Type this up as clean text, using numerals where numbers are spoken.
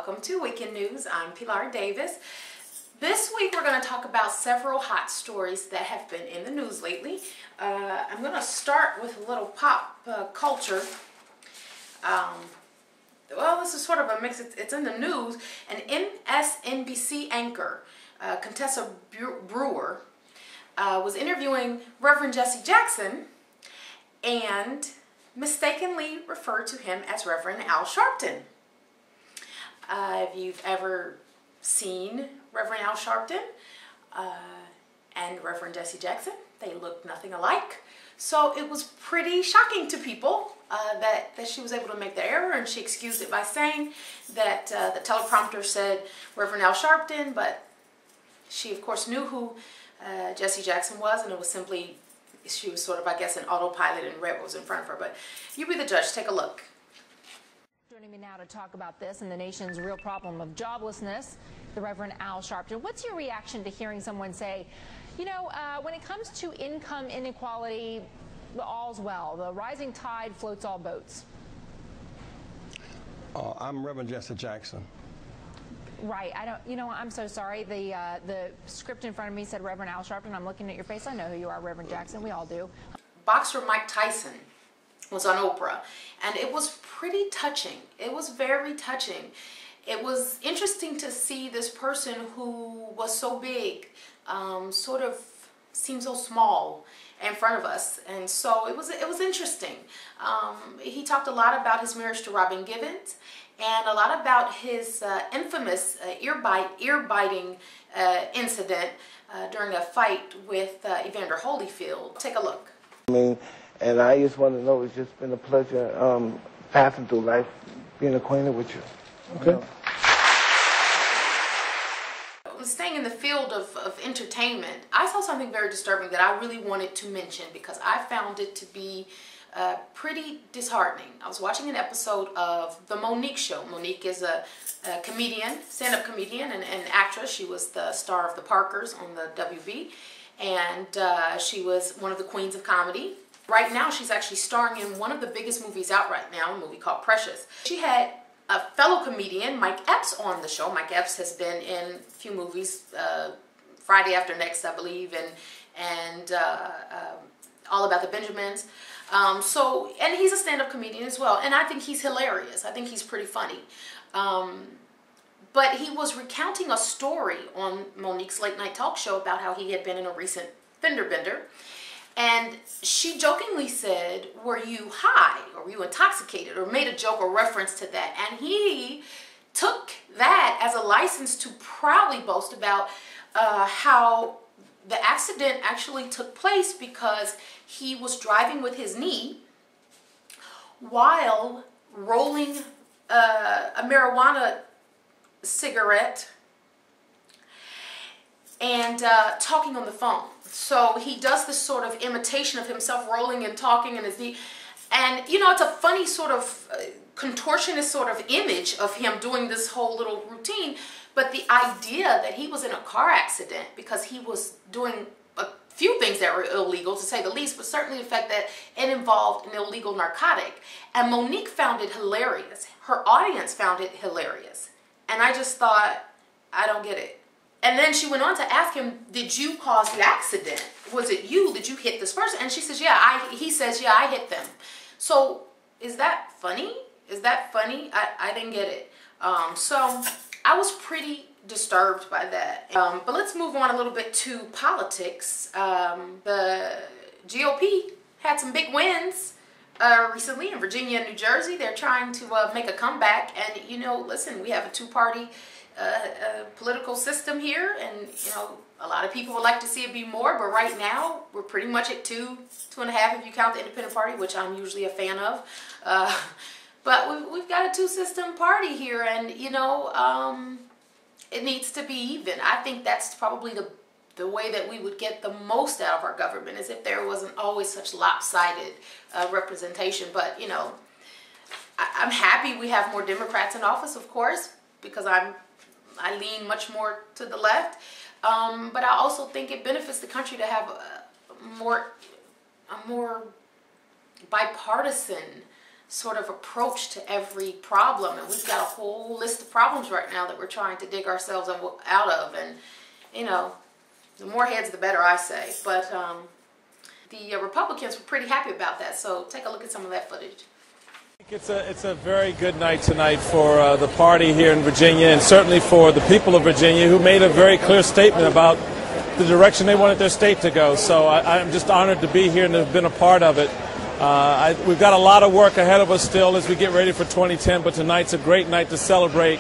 Welcome to Weekend News. I'm Pilar Davis. This week we're going to talk about several hot stories that have been in the news lately. I'm going to start with a little pop culture. Well, this is sort of a mix. It's in the news. An MSNBC anchor, Contessa Brewer, was interviewing Reverend Jesse Jackson and mistakenly referred to him as Reverend Al Sharpton. If you've ever seen Reverend Al Sharpton and Reverend Jesse Jackson, they look nothing alike. So it was pretty shocking to people that she was able to make the error, and she excused it by saying that the teleprompter said Reverend Al Sharpton, but she of course knew who Jesse Jackson was, and it was simply, she was sort of, I guess, an autopilot and read what was in front of her. But you be the judge. Take a look. Joining me now to talk about this and the nation's real problem of joblessness, the Reverend Al Sharpton. What's your reaction to hearing someone say, you know, when it comes to income inequality, all's well. The rising tide floats all boats. I'm Reverend Jesse Jackson. Right. I'm so sorry. The script in front of me said Reverend Al Sharpton. I'm looking at your face. I know who you are, Reverend Jackson. We all do. Boxer Mike Tyson was on Oprah, and it was pretty touching. It was very touching. It was interesting to see this person who was so big, sort of seemed so small in front of us, and so it was interesting. He talked a lot about his marriage to Robin Givens, and a lot about his infamous ear-biting incident during a fight with Evander Holyfield. Take a look. And I just want to know, it's just been a pleasure passing through life, being acquainted with you. Okay. Staying in the field of entertainment, I saw something very disturbing that I really wanted to mention because I found it to be pretty disheartening. I was watching an episode of The Mo'Nique Show. Mo'Nique is a comedian, stand-up comedian and actress. She was the star of The Parkers on the WB, and she was one of the queens of comedy. Right now, she's actually starring in one of the biggest movies out right now, a movie called Precious. She had a fellow comedian, Mike Epps, on the show. Mike Epps has been in a few movies, Friday After Next, I believe, and All About the Benjamins. And he's a stand-up comedian as well, and I think he's hilarious. I think he's pretty funny. But he was recounting a story on Mo'Nique's late night talk show about how he had been in a recent fender bender. And she jokingly said, were you high, or were you intoxicated, or made a joke or reference to that. And he took that as a license to proudly boast about how the accident actually took place because he was driving with his knee while rolling a marijuana cigarette and talking on the phone. So he does this sort of imitation of himself rolling and talking in his knee. And, you know, it's a funny sort of contortionist sort of image of him doing this whole little routine. But the idea that he was in a car accident because he was doing a few things that were illegal, to say the least, but certainly the fact that it involved an illegal narcotic. And Mo'Nique found it hilarious. Her audience found it hilarious. And I just thought, I don't get it. And then she went on to ask him, did you cause the accident? Was it you? Did you hit this person? And she says, yeah. He says, yeah, I hit them. So is that funny? Is that funny? I didn't get it. So I was pretty disturbed by that. But let's move on a little bit to politics. The GOP had some big wins recently in Virginia and New Jersey. They're trying to make a comeback. And, you know, listen, we have a two-party political system here, and you know, a lot of people would like to see it be more, but right now we're pretty much at two and a half if you count the independent party, which I'm usually a fan of. But we've got a two-system party here, and you know, it needs to be even. I think that's probably the way that we would get the most out of our government, is if there wasn't always such lopsided representation. But you know, I'm happy we have more Democrats in office, of course, because I lean much more to the left, but I also think it benefits the country to have a more bipartisan sort of approach to every problem, and we've got a whole list of problems right now that we're trying to dig ourselves out of, and you know, the more heads the better, I say. But the Republicans were pretty happy about that, so take a look at some of that footage. It's a very good night tonight for the party here in Virginia, and certainly for the people of Virginia, who made a very clear statement about the direction they wanted their state to go. So I'm just honored to be here and have been a part of it. We've got a lot of work ahead of us still as we get ready for 2010, but tonight's a great night to celebrate.